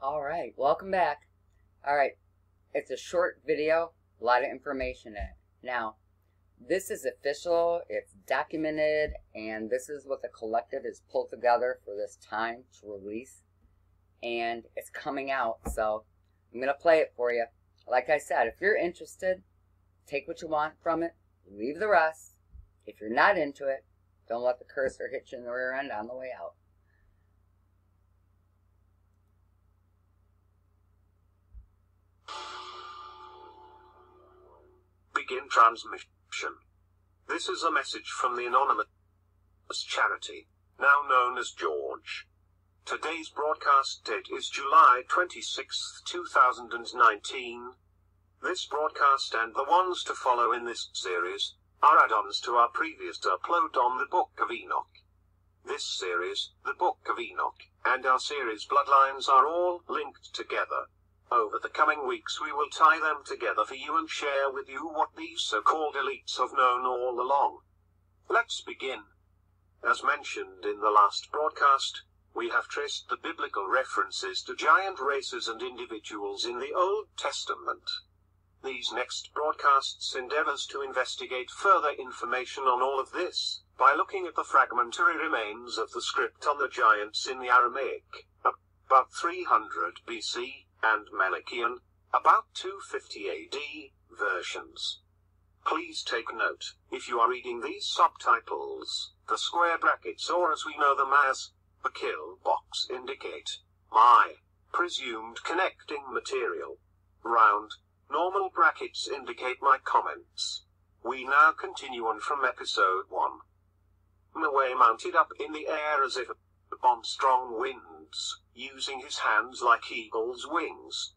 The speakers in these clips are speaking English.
Alright, welcome back. Alright, it's a short video, a lot of information in it. Now, this is official, it's documented, and this is what the collective has pulled together for this time to release. And it's coming out, so I'm going to play it for you. Like I said, if you're interested, take what you want from it, leave the rest. If you're not into it, don't let the cursor hit you in the rear end on the way out. Begin transmission. This is a message from the anonymous charity, now known as George. Today's broadcast date is July 26, 2019. This broadcast and the ones to follow in this series are add-ons to our previous upload on the Book of Enoch. This series, the Book of Enoch, and our series Bloodlines are all linked together. Over the coming weeks we will tie them together for you and share with you what these so-called elites have known all along. Let's begin. As mentioned in the last broadcast, we have traced the biblical references to giant races and individuals in the Old Testament. These next broadcasts endeavors to investigate further information on all of this, by looking at the fragmentary remains of the script on the giants in the Aramaic, about 300 BC, and Malachian, about 250 AD, versions. Please take note, if you are reading these subtitles, the square brackets, or as we know them as, the kill box, indicate my presumed connecting material. Round, normal brackets indicate my comments. We now continue on from episode 1. Maway mounted up in the air as if upon strong winds, using his hands like eagle's wings.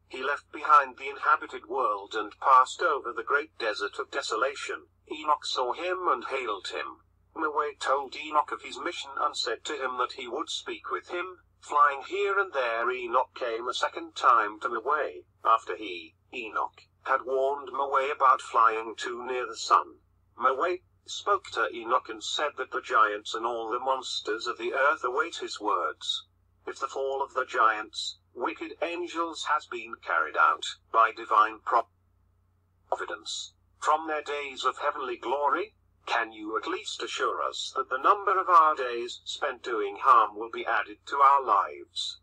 He left behind the inhabited world and passed over the great desert of desolation. Enoch saw him and hailed him. Maway told Enoch of his mission and said to him that he would speak with him. Flying here and there, Enoch came a second time to Maway, after he, Enoch, had warned Maway about flying too near the sun. Maway spoke to Enoch and said that the giants and all the monsters of the earth await his words. If the fall of the giants, wicked angels, has been carried out by divine providence from their days of heavenly glory, can you at least assure us that the number of our days spent doing harm will be added to our lives?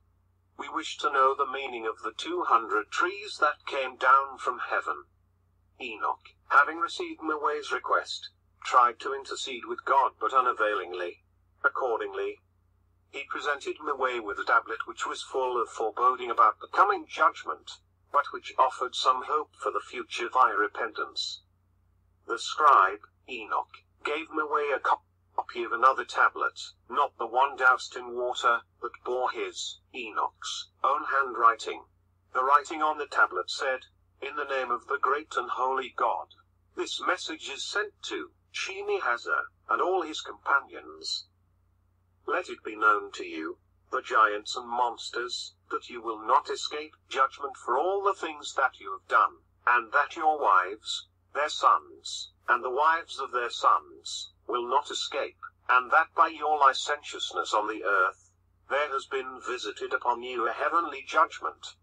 We wish to know the meaning of the 200 trees that came down from heaven. Enoch, having received Maway's request, tried to intercede with God but unavailingly. Accordingly, he presented Maway with a tablet which was full of foreboding about the coming judgment, but which offered some hope for the future via repentance. The scribe, Enoch, gave Maway a copy of another tablet, not the one doused in water, that bore his, Enoch's, own handwriting. The writing on the tablet said, "In the name of the great and holy God, this message is sent to Shemi-Hazar and all his companions. Let it be known to you, the giants and monsters, that you will not escape judgment for all the things that you have done, and that your wives, their sons, and the wives of their sons, will not escape, and that by your licentiousness on the earth, there has been visited upon you a heavenly judgment.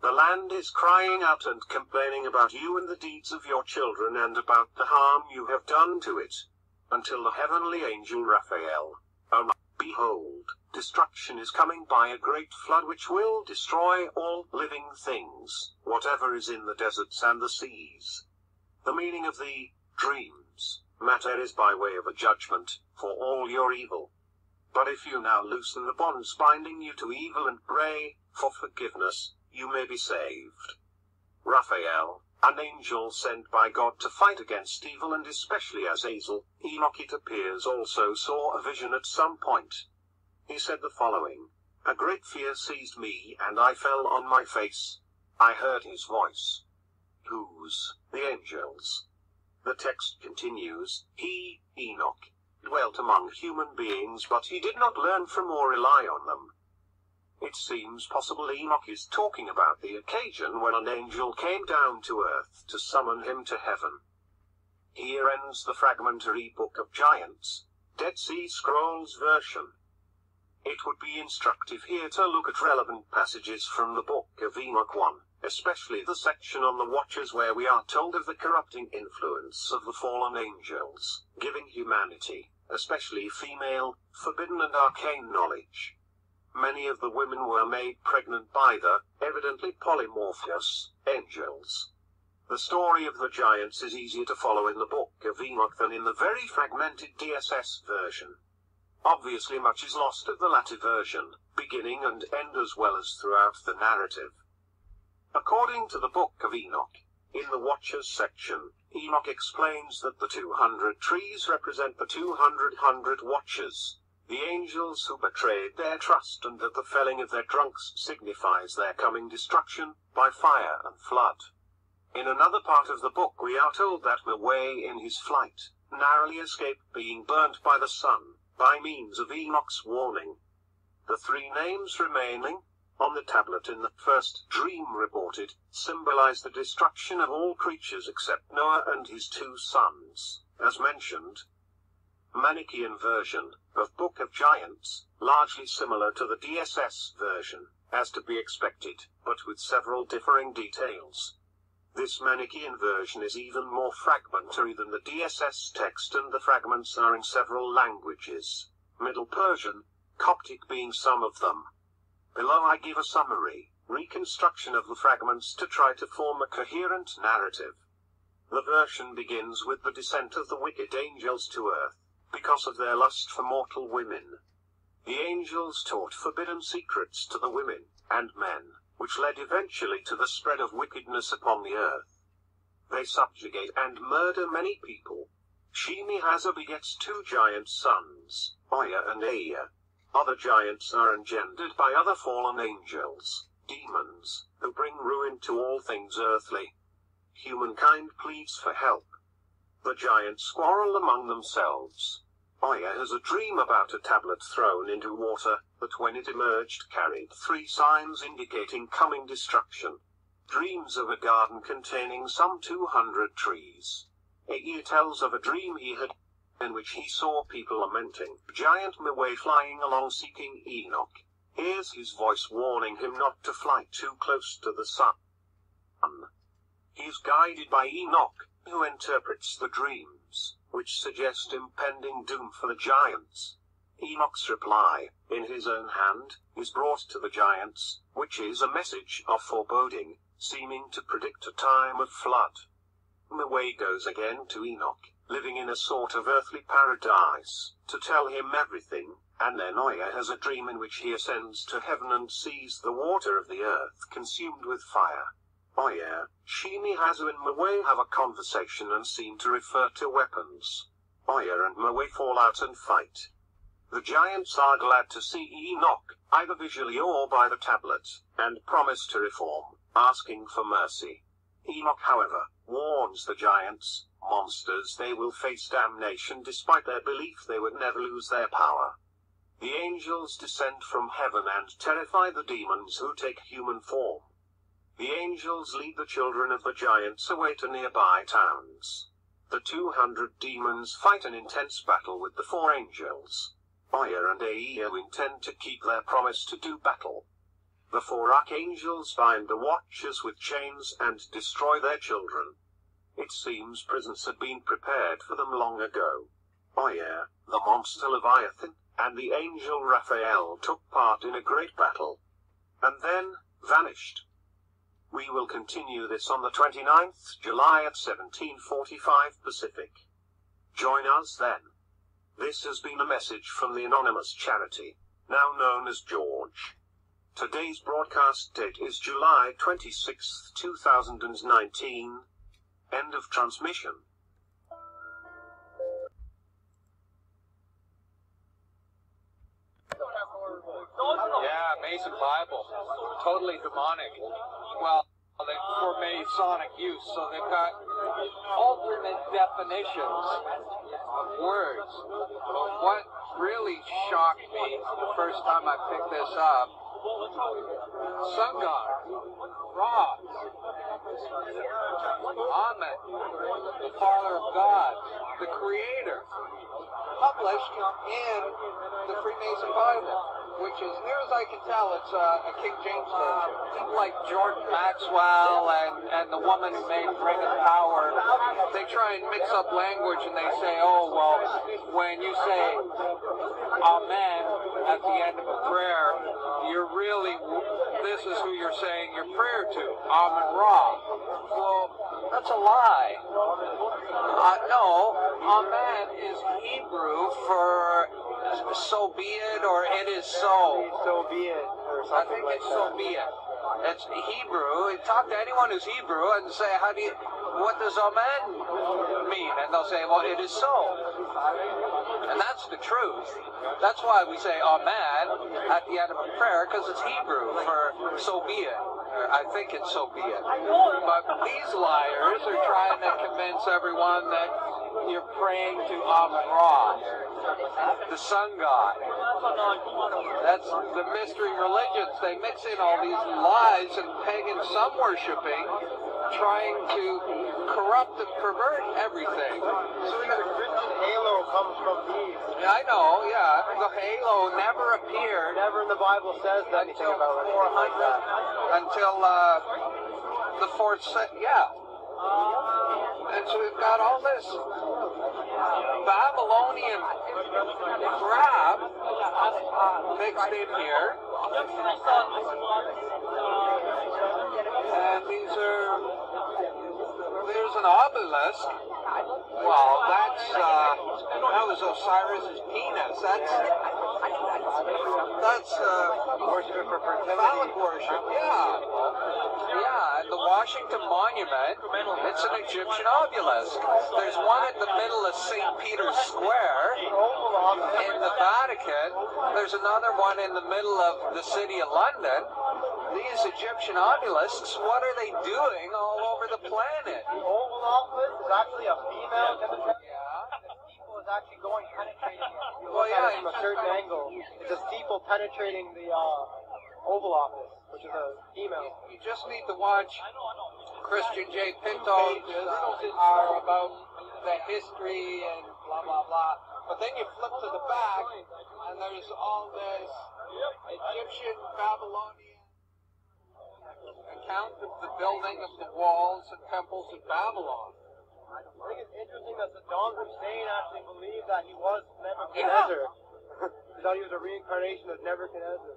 The land is crying out and complaining about you and the deeds of your children and about the harm you have done to it, until the heavenly angel Raphael, behold, destruction is coming by a great flood which will destroy all living things, whatever is in the deserts and the seas." The meaning of the dreams matter is by way of a judgment for all your evil. But if you now loosen the bonds binding you to evil and pray for forgiveness, you may be saved. Raphael, an angel sent by God to fight against evil and especially Azazel, Enoch it appears also saw a vision at some point. He said the following: "A great fear seized me and I fell on my face. I heard his voice." Whose? The angels. The text continues, "He, Enoch, dwelt among human beings but he did not learn from or rely on them." It seems possible Enoch is talking about the occasion when an angel came down to earth to summon him to heaven. Here ends the fragmentary Book of Giants, Dead Sea Scrolls version. It would be instructive here to look at relevant passages from the Book of Enoch 1, especially the section on the Watchers where we are told of the corrupting influence of the fallen angels, giving humanity, especially female, forbidden and arcane knowledge. Many of the women were made pregnant by the, evidently polymorphous, angels. The story of the giants is easier to follow in the Book of Enoch than in the very fragmented DSS version. Obviously much is lost of the latter version, beginning and end as well as throughout the narrative. According to the Book of Enoch, in the Watchers section, Enoch explains that the 200 trees represent the 200 Watchers, the angels who betrayed their trust, and that the felling of their trunks signifies their coming destruction by fire and flood. In another part of the book we are told that Maway in his flight narrowly escaped being burnt by the sun, by means of Enoch's warning. The three names remaining on the tablet in the first dream reported symbolize the destruction of all creatures except Noah and his two sons, as mentioned. Manichaean version of Book of Giants, largely similar to the DSS version, as to be expected, but with several differing details. This Manichaean version is even more fragmentary than the DSS text, and the fragments are in several languages, Middle Persian, Coptic being some of them. Below I give a summary, reconstruction of the fragments to try to form a coherent narrative. The version begins with the descent of the wicked angels to earth, because of their lust for mortal women. The angels taught forbidden secrets to the women and men, which led eventually to the spread of wickedness upon the earth. They subjugate and murder many people. Shemi-Hazza begets two giant sons, Oya and Ea. Other giants are engendered by other fallen angels, demons, who bring ruin to all things earthly. Humankind pleads for help. The giants quarrel among themselves. Oya has a dream about a tablet thrown into water, that when it emerged carried three signs indicating coming destruction. Dreams of a garden containing some 200 trees. Ea tells of a dream he had, in which he saw people lamenting, giant Maway flying along seeking Enoch. Hears his voice warning him not to fly too close to the sun. He is guided by Enoch, who interprets the dreams, which suggest impending doom for the giants. Enoch's reply, in his own hand, is brought to the giants, which is a message of foreboding, seeming to predict a time of flood. Maway goes again to Enoch, living in a sort of earthly paradise, to tell him everything, and then Oya has a dream in which he ascends to heaven and sees the water of the earth consumed with fire. Oya, Shemi-Hazza and Maway have a conversation and seem to refer to weapons. Oya and Maway fall out and fight. The giants are glad to see Enoch, either visually or by the tablet, and promise to reform, asking for mercy. Enoch, however, warns the giants, monsters, they will face damnation despite their belief they would never lose their power. The angels descend from heaven and terrify the demons who take human form. The angels lead the children of the giants away to nearby towns. The 200 demons fight an intense battle with the four angels. Oya and Ea intend to keep their promise to do battle. The four archangels bind the Watchers with chains and destroy their children. It seems prisons had been prepared for them long ago. Oya, the monster Leviathan, and the angel Raphael took part in a great battle, and then vanished. We will continue this on the 29th July at 17:45 Pacific. Join us then. This has been a message from the anonymous charity, now known as George. Today's broadcast date is July 26, 2019. End of transmission. Yeah, Mason Bible. Totally demonic. Well, for Masonic use, so they've got alternate definitions of words. But what really shocked me the first time I picked this up, sun god, Ra, Amen, the Father of God, the Creator, published in the Freemason Bible. which is, near as I can tell, it's a King James version. People like Jordan Maxwell and the woman who made Ring of Power, they try and mix up language and they say, oh, well, when you say Amen at the end of a prayer, you're really, this is who you're saying your prayer to, Amen Ra. Well, that's a lie. No, Amen is Hebrew for so be it, or it is so. So be it, or something. I think it's so be it. It's Hebrew. Talk to anyone who's Hebrew and say, what does Amen mean? And they'll say, well, it is so. And that's the truth. That's why we say Amen at the end of a prayer, because it's Hebrew for so be it. I think it's so be it. But these liars are trying to convince everyone that you're praying to Amen Ra, the sun god. That's the mystery religions. They mix in all these lies and pagan sun worshipping, trying to corrupt and pervert everything. So the Christian halo comes from these. Yeah, I know, yeah. The halo never appeared. Never in the Bible says anything about it like that. Until the 4th century, yeah. And so we've got all this Babylonian crap mixed in here. And there's an obelisk. Well, that was Osiris's penis. That's Worship for fertility. phallic worship, yeah. Yeah, and the Washington Monument, it's an Egyptian obelisk. There's one in the middle of St. Peter's Square in the Vatican. There's another one in the middle of the city of London. These Egyptian obelisks, what are they doing all over the planet? The Oval Office is actually a female demonstration. Yeah. The steeple is actually going penetrating it. If you Well, look at it yeah, from a certain angle, it's a steeple penetrating the Oval Office, which is a female. You just need to watch Christian J. Pinto's are about the history and blah, blah, blah. But then you flip to the back, and there's all this Egyptian, Babylonian account of the building of the walls and temples of Babylon. I think it's interesting that Saddam Hussein actually believed that he was Nebuchadnezzar. He thought he was a reincarnation of Nebuchadnezzar.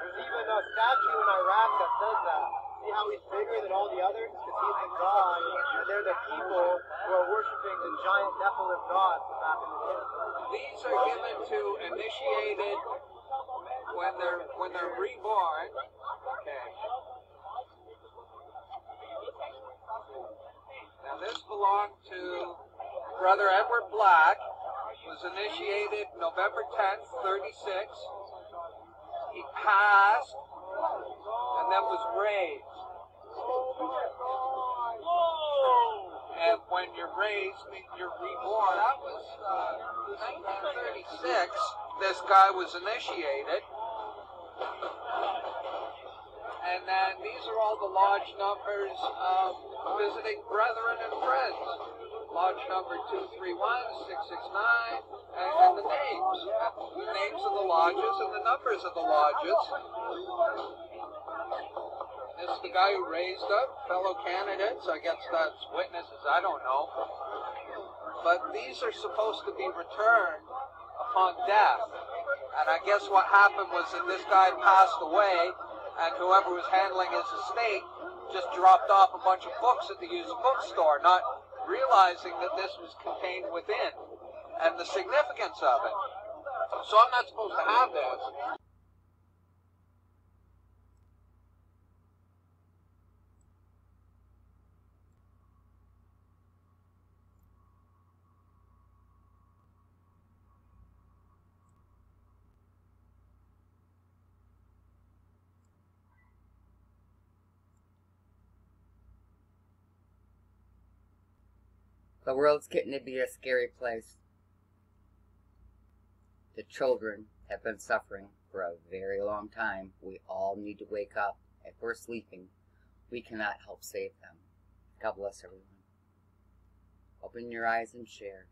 There's even a statue in Iraq that says that. See how he's bigger than all the others? Because he's the god, and they're the people who are worshipping the giant Nephilim gods back in the day. These are given to initiated when they're reborn. Okay. Now this belonged to Brother Edward Black. Was initiated November 10th, 36. He passed and then was raised. And when you're raised, you're reborn. That was 1936. This guy was initiated. And then these are all the lodge numbers of visiting brethren and friends. Lodge number 231, 669, and the names. The names of the lodges and the numbers of the lodges. This is the guy who raised them, fellow candidates. I guess that's witnesses, I don't know. But these are supposed to be returned upon death. And I guess what happened was that this guy passed away, and whoever was handling his estate just dropped off a bunch of books at the used bookstore, not realizing that this was contained within and the significance of it. So I'm not supposed to have this. The world's getting to be a scary place. The children have been suffering for a very long time. We all need to wake up. If we're sleeping, we cannot help save them. God bless everyone. Open your eyes and share.